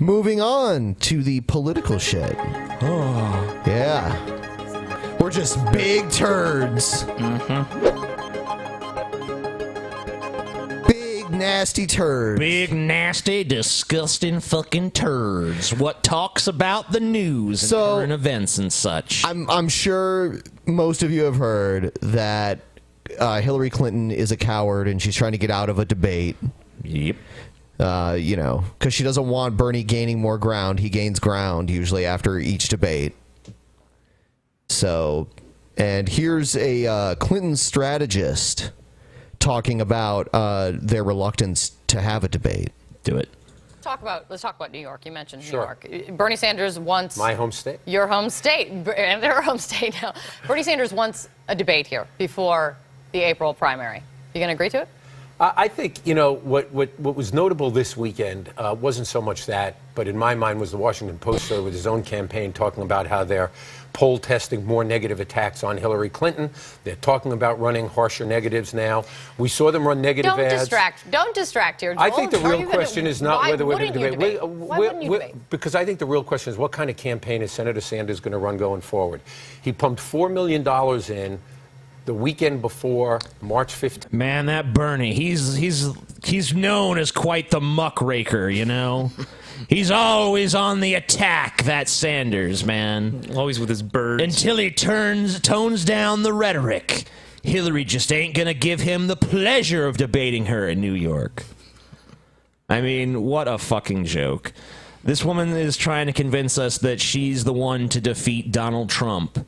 Moving on to the political shit. Oh. Yeah. We're just big turds. Big, nasty turds. Big, nasty, disgusting fucking turds. What talks about the news and current events and such. I'm sure most of you have heard that Hillary Clinton is a coward and she's trying to get out of a debate. Yep. You know, because she doesn't want Bernie gaining more ground. He gains ground usually after each debate. So, and here's a Clinton strategist talking about their reluctance to have a debate. Do it. Let's talk about New York. You mentioned New York. Bernie Sanders wants... My home state. Your home state. And their home state now. Bernie Sanders wants a debate here before the April primary. You going to agree to it? I think, you know, what was notable this weekend wasn't so much that, but in my mind was the Washington Post with his own campaign talking about how they're poll testing more negative attacks on Hillary Clinton. They're talking about running harsher negatives now. We saw them run negative ads. Don't distract here, Joel. I think the real question is not whether we're going to debate. Why wouldn't you debate? Because I think the real question is what kind of campaign is Senator Sanders going to run going forward? He pumped $4 million in the weekend before March 15th. Man, that Bernie, he's known as quite the muckraker, you know? He's always on the attack, that Sanders, man. Always with his birds. Until he tones down the rhetoric. Hillary just ain't gonna give him the pleasure of debating her in New York. I mean, what a fucking joke. This woman is trying to convince us that she's the one to defeat Donald Trump.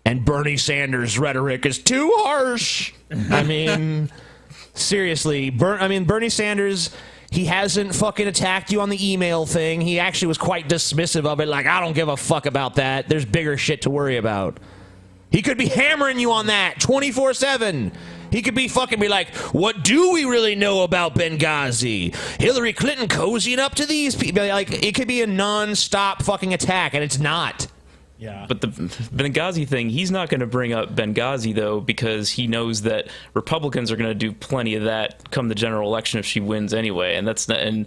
And Bernie Sanders' rhetoric is too harsh. I mean, seriously. Bernie Sanders, he hasn't fucking attacked you on the email thing. He actually was quite dismissive of it. Like, I don't give a fuck about that. There's bigger shit to worry about. He could be hammering you on that 24/7. He could be like, what do we really know about Benghazi? Hillary Clinton cozying up to these people. Like, it could be a non-stop fucking attack, and it's not. Yeah. But the Benghazi thing, he's not going to bring up Benghazi, though, because he knows that Republicans are going to do plenty of that come the general election if she wins anyway. And that's not, and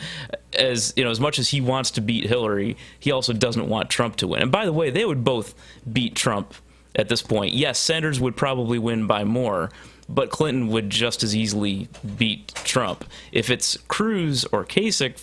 as you know, as much as he wants to beat Hillary, he also doesn't want Trump to win. And by the way, they would both beat Trump at this point. Yes, Sanders would probably win by more, but Clinton would just as easily beat Trump. If it's Cruz or Kasich,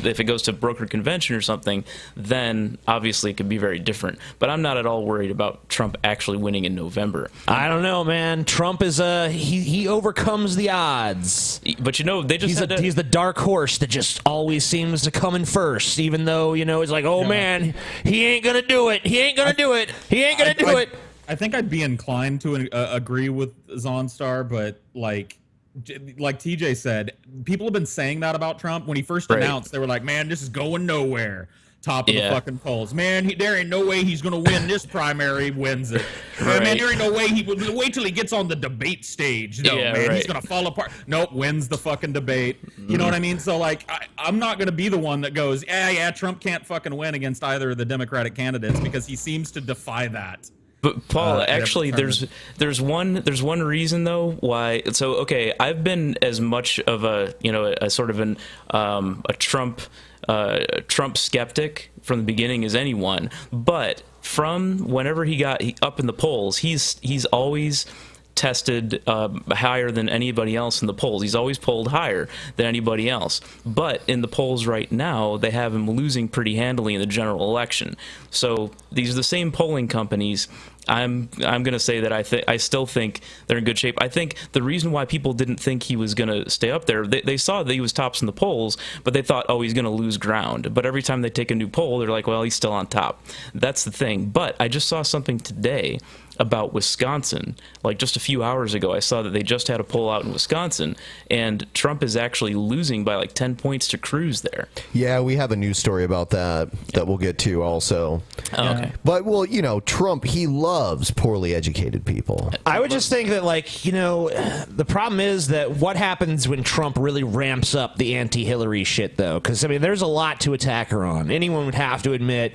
if it goes to brokered convention or something, then obviously it could be very different. But I'm not at all worried about Trump actually winning in November. I don't know, man. Trump is he overcomes the odds. But you know, they just he's the dark horse that just always seems to come in first, even though, you know, it's like, oh man, he ain't gonna do it. He ain't gonna do it. He ain't gonna do it. I think I'd be inclined to agree with Zonstar, but like TJ said, people have been saying that about Trump. When he first announced, they were like, man, this is going nowhere. Top of the fucking polls. Man, there ain't no way he's going to win this primary, wins it. Man, there ain't no way he would wait till he gets on the debate stage. No, man, he's going to fall apart. Nope, wins the fucking debate. You know what I mean? So, like, I'm not going to be the one that goes, yeah, Trump can't fucking win against either of the Democratic candidates because he seems to defy that. But Paul, actually, there's one reason though why. So okay, I've been as much of a sort of a Trump skeptic from the beginning as anyone. But from whenever he got up in the polls, he's always tested higher than anybody else in the polls. He's always polled higher than anybody else. But in the polls right now, they have him losing pretty handily in the general election. So these are the same polling companies. I'm going to say that I still think they're in good shape. I think the reason why people didn't think he was going to stay up there, they saw that he was tops in the polls, but they thought, oh, he's going to lose ground. But every time they take a new poll, they're like, well, he's still on top. That's the thing. But I just saw something today about Wisconsin. Like just a few hours ago, I saw that they just had a poll out in Wisconsin, and Trump is actually losing by like 10 points to Cruz there. Yeah, we have a news story about that we'll get to also. Oh, okay. But, well, you know, Trump, he loves poorly educated people. I would just think that, like, you know, the problem is that what happens when Trump really ramps up the anti-Hillary shit, though? Because, I mean, there's a lot to attack her on. Anyone would have to admit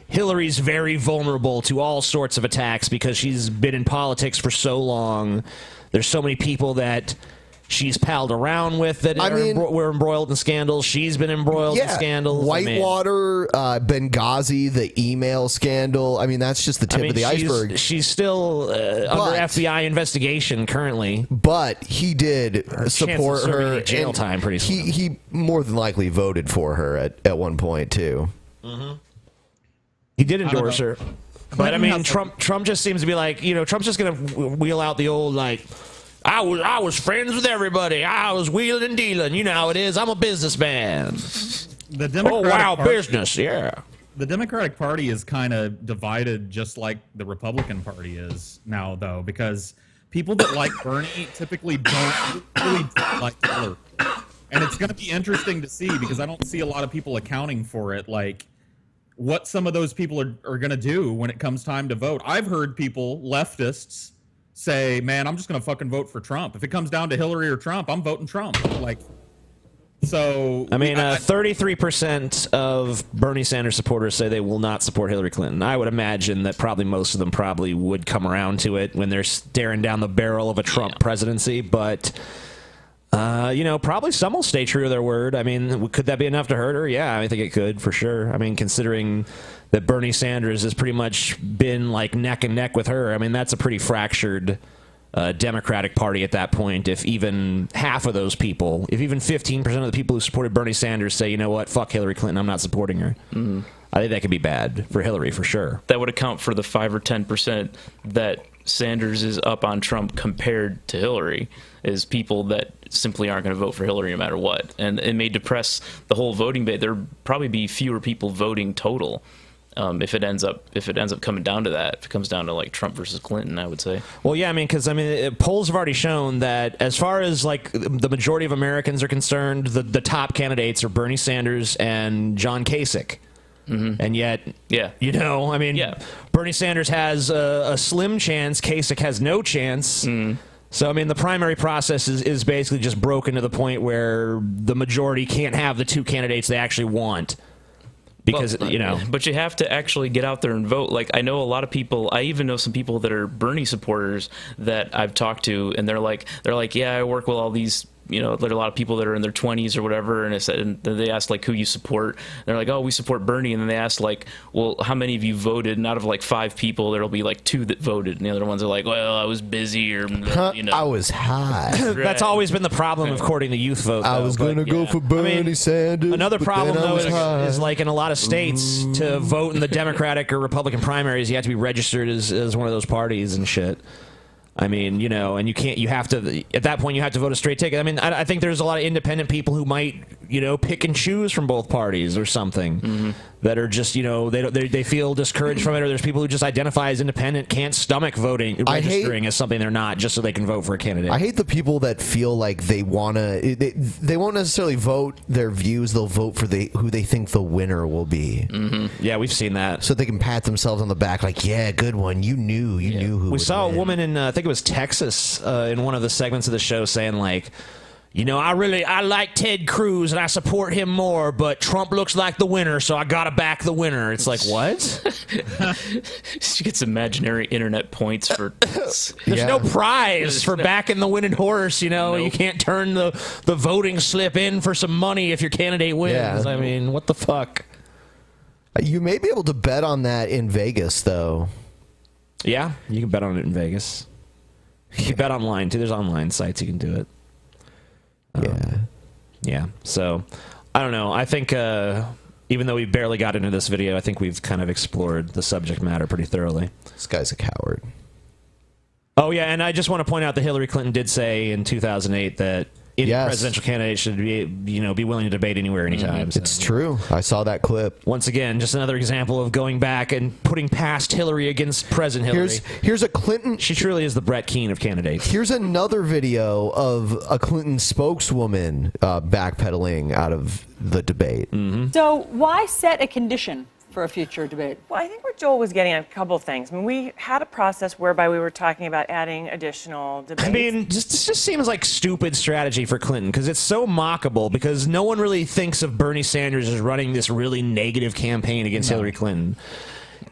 Hillary's very vulnerable to all sorts of attacks because she's been in politics for so long. There's so many people that she's palled around with that we're embroiled in scandals. She's been embroiled in scandals. Whitewater, Benghazi, the email scandal. I mean, that's just the tip of the iceberg. She's still under FBI investigation currently. But he did support her. Jail time pretty soon. He more than likely voted for her at one point, too. Mm-hmm. He did endorse her. But, I mean, Trump just seems to be like, Trump's just going to wheel out the old, like, I was friends with everybody. I was wheeling and dealing. You know how it is. I'm a businessman. The Democratic Party, business, yeah. The Democratic Party is kind of divided just like the Republican Party is now, though, because people that like Bernie typically don't really like Hillary. And it's going to be interesting to see because I don't see a lot of people accounting for it, like what some of those people are going to do when it comes time to vote. I've heard people, leftists, say, man, I'm just going to fucking vote for Trump. If it comes down to Hillary or Trump, I'm voting Trump. Like, so... I mean, 33% of Bernie Sanders supporters say they will not support Hillary Clinton. I would imagine that probably most of them probably would come around to it when they're staring down the barrel of a Trump presidency, but... probably some will stay true to their word. I mean, could that be enough to hurt her? Yeah, I think it could, for sure. I mean, considering that Bernie Sanders has pretty much been like neck and neck with her, I mean, that's a pretty fractured Democratic Party at that point. If even half of those people, if even 15% of the people who supported Bernie Sanders say, you know what, fuck Hillary Clinton, I'm not supporting her. Mm-hmm. I think that could be bad for Hillary, for sure. That would account for the 5 or 10% that Sanders is up on Trump compared to Hillary, is people that simply aren't going to vote for Hillary no matter what. And it may depress the whole voting base. There'll probably be fewer people voting total if it ends up coming down to that. If it comes down to like Trump versus Clinton, I would say. Well, yeah, I mean, because polls have already shown that as far as like the majority of Americans are concerned, the top candidates are Bernie Sanders and John Kasich. Mm-hmm. And yet, Bernie Sanders has a slim chance. Kasich has no chance. Mm. So, I mean, the primary process is basically just broken to the point where the majority can't have the two candidates they actually want. Because, But you have to actually get out there and vote. Like, I know a lot of people, I even know some people that are Bernie supporters that I've talked to, and they're like, yeah, I work with all these, there are a lot of people that are in their 20s or whatever, and they asked, like, who you support. And they're like, oh, we support Bernie. And then they asked, like, well, how many of you voted? And out of, like, 5 people, there'll be, like, 2 that voted. And the other ones are like, well, I was busy or, I was high. That's always been the problem of courting the youth vote, though. I was going to go for Bernie Sanders. Another problem, though, is like in a lot of states, to vote in the Democratic or Republican primaries, you have to be registered as one of those parties and shit. I mean, and you have to, at that point, you have to vote a straight ticket. I mean, I think there's a lot of independent people who might, pick and choose from both parties or something that are just, they feel discouraged from it, or there's people who just identify as independent, can't stomach registering as something they're not, just so they can vote for a candidate. I hate the people that feel like they won't necessarily vote their views, they'll vote for who they think the winner will be. Mm-hmm. Yeah, we've seen that. So they can pat themselves on the back like, yeah, good one, you knew who we saw win. A woman in, I think it was Texas, in one of the segments of the show saying, like, I like Ted Cruz and I support him more, but Trump looks like the winner, so I gotta back the winner. It's like, what? She gets imaginary internet points for There's no prize for backing the winning horse, Nope. You can't turn the voting slip in for some money if your candidate wins. Yeah. I mean, what the fuck? You may be able to bet on that in Vegas, though. Yeah, you can bet on it in Vegas. You can bet online, too. There's online sites you can do it. Yeah. So, I don't know. I think even though we barely got into this video, I think we've kind of explored the subject matter pretty thoroughly. This guy's a coward. Oh, yeah, and I just want to point out that Hillary Clinton did say in 2008 that any presidential candidate should be willing to debate anywhere, anytime. So. It's true. I saw that clip. Once again, just another example of going back and putting past Hillary against President Hillary. Here's a Clinton. She truly is the Brett Keane of candidates. Here's another video of a Clinton spokeswoman backpedaling out of the debate. Mm-hmm. So why set a condition for a future debate? Well, I think where Joel was getting at a couple of things. I mean, we had a process whereby we were talking about adding additional debates. I mean, this just seems like stupid strategy for Clinton because it's so mockable because no one really thinks of Bernie Sanders as running this really negative campaign against Hillary Clinton.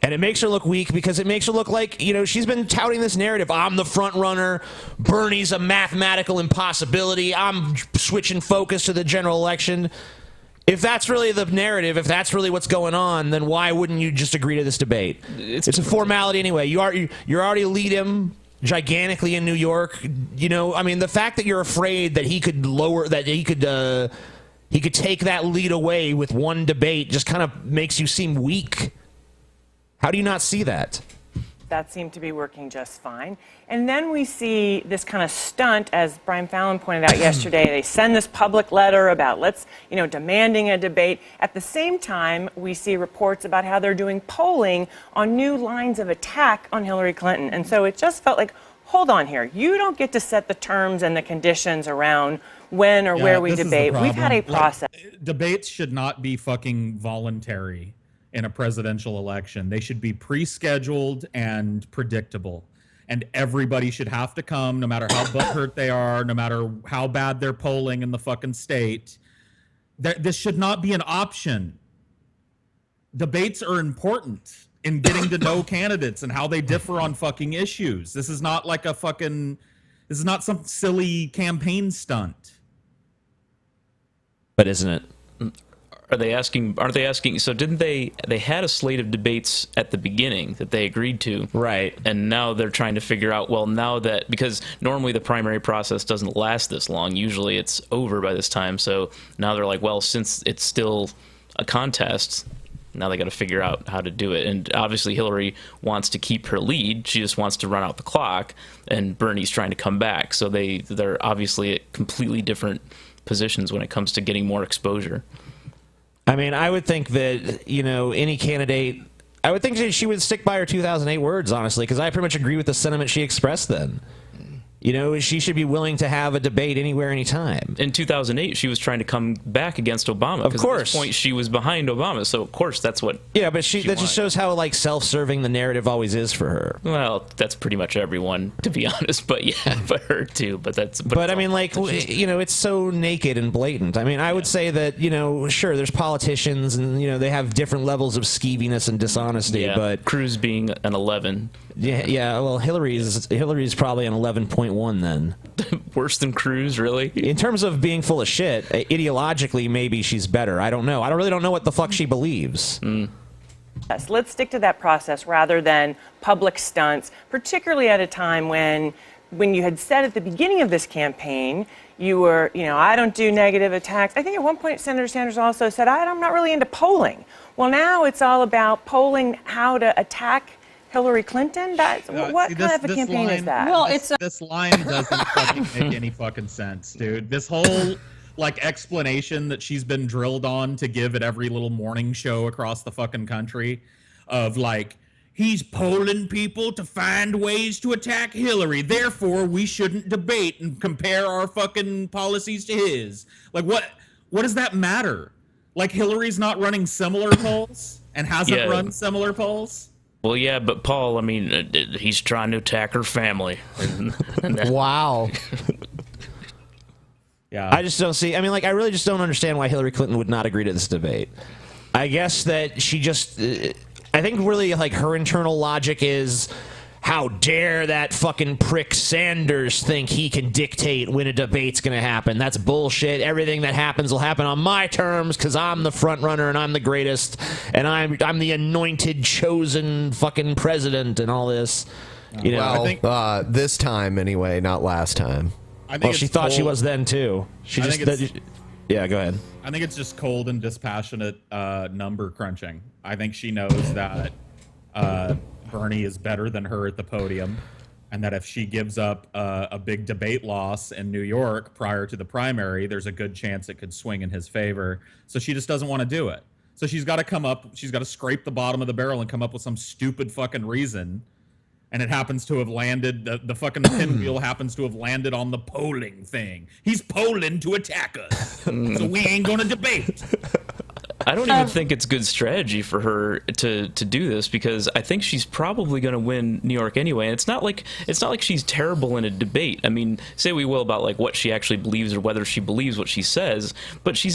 And it makes her look weak because it makes her look like, she's been touting this narrative. I'm the front runner. Bernie's a mathematical impossibility. I'm switching focus to the general election. If that's really the narrative, if that's really what's going on, then why wouldn't you just agree to this debate? It's a formality anyway. You're already lead him gigantically in New York. The fact that you're afraid that he could take that lead away with one debate just kind of makes you seem weak. How do you not see that? That seemed to be working just fine. And then we see this kind of stunt, as Brian Fallon pointed out yesterday. They send this public letter about demanding a debate. At the same time, we see reports about how they're doing polling on new lines of attack on Hillary Clinton. And so it just felt like, hold on here. You don't get to set the terms and the conditions around when or where we debate. We've had a process. Debates should not be fucking voluntary in a presidential election. They should be pre-scheduled and predictable. And everybody should have to come, no matter how butthurt they are, no matter how bad they're polling in the fucking state. This should not be an option. Debates are important in getting to know candidates and how they differ on fucking issues. This is not some silly campaign stunt. But isn't it? Aren't they asking? So didn't they had a slate of debates at the beginning that they agreed to, right? And now they're trying to figure out, well, now that, because normally the primary process doesn't last this long, usually it's over by this time. So now they're like, well, since it's still a contest, now they got to figure out how to do it. And obviously Hillary wants to keep her lead. She just wants to run out the clock, and Bernie's trying to come back. So they're obviously at completely different positions when it comes to getting more exposure. I mean, I would think that, any candidate, I would think she would stick by her 2008 words, honestly, because I pretty much agree with the sentiment she expressed then. She should be willing to have a debate anywhere, anytime. In 2008, she was trying to come back against Obama. Of course. At this point, she was behind Obama, so of course that's what. Yeah, but that just shows how self-serving the narrative always is for her. Well, that's pretty much everyone, to be honest. But yeah, but her too. But I mean, it's so naked and blatant. I mean, I would say that sure, there's politicians and they have different levels of skeeviness and dishonesty. Yeah, but Cruz being an 11. Yeah. Well, Hillary's probably an 11.1 then. Worse than Cruz, really? In terms of being full of shit, ideologically, maybe she's better. I don't know. I really don't know what the fuck she believes. Yes, let's stick to that process rather than public stunts, particularly at a time when you had said at the beginning of this campaign, you were, I don't do negative attacks. I think at one point Senator Sanders also said, I'm not really into polling. Well, now it's all about polling how to attack Hillary Clinton? What kind of a campaign is that? Well, this line doesn't fucking make any fucking sense, dude. This whole explanation that she's been drilled on to give at every little morning show across the fucking country of he's polling people to find ways to attack Hillary. Therefore, we shouldn't debate and compare our fucking policies to his. What does that matter? Hillary's not running similar polls and hasn't run similar polls? Well, yeah, but Paul, I mean, he's trying to attack her family. Wow. Yeah. I just don't see. I mean, I really just don't understand why Hillary Clinton would not agree to this debate. I guess that she just. I think really, her internal logic is, how dare that fucking prick Sanders think he can dictate when a debate's going to happen? That's bullshit. Everything that happens will happen on my terms because I'm the front runner and I'm the greatest and I'm the anointed, chosen fucking president and all this. Well, I think, this time anyway, not last time. Well, she thought she was then too. Yeah, go ahead. I think it's just cold and dispassionate number crunching. I think she knows that Bernie is better than her at the podium, and that if she gives up a big debate loss in New York prior to the primary, there's a good chance it could swing in his favor. So she just doesn't want to do it. So she's got to scrape the bottom of the barrel and come up with some stupid fucking reason. And it happens to have landed, the fucking pinwheel happens to have landed on the polling thing. He's polling to attack us. So we ain't going to debate. I don't even think it's good strategy for her to do this, because I think she's probably going to win New York anyway. And it's not like she's terrible in a debate. I mean, say we will about like what she actually believes or whether she believes what she says, but she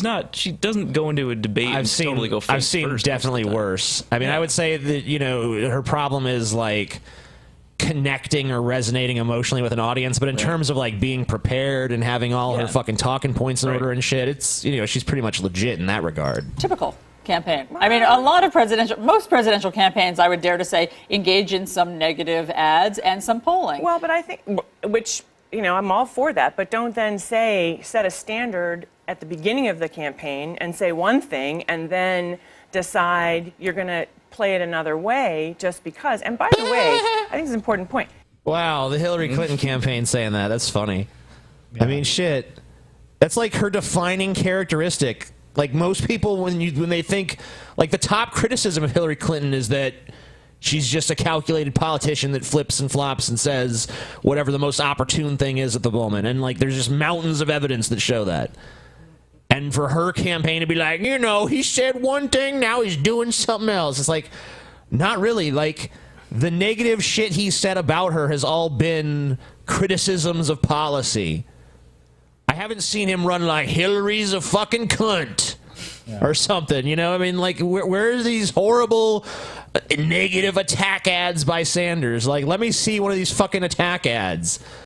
doesn't go into a debate and totally go face I've seen first definitely worse. I mean, I would say that, you know, her problem is like connecting or resonating emotionally with an audience, but in terms of like being prepared and having all her fucking talking points in order and shit, it's, you know, she's pretty much legit in that regard. Typical campaign. I mean, most presidential campaigns, I would dare to say, engage in some negative ads and some polling. Well, but I think, which, you know, I'm all for that, but don't then set a standard at the beginning of the campaign and say one thing and then decide you're going to play it another way just because. And by the way, I think it's an important point. Wow, the Hillary Clinton campaign saying that. That's funny. I mean, shit. That's like her defining characteristic. Like most people, when they think, like the top criticism of Hillary Clinton is that she's just a calculated politician that flips and flops and says whatever the most opportune thing is at the moment. And like there's just mountains of evidence that show that. And for her campaign to be like, you know, he said one thing, now he's doing something else. It's like, not really. Like, the negative shit he said about her has all been criticisms of policy. I haven't seen him run like, Hillary's a fucking cunt. Or something, you know? I mean, like, where are these horrible negative attack ads by Sanders? Like, let me see one of these fucking attack ads.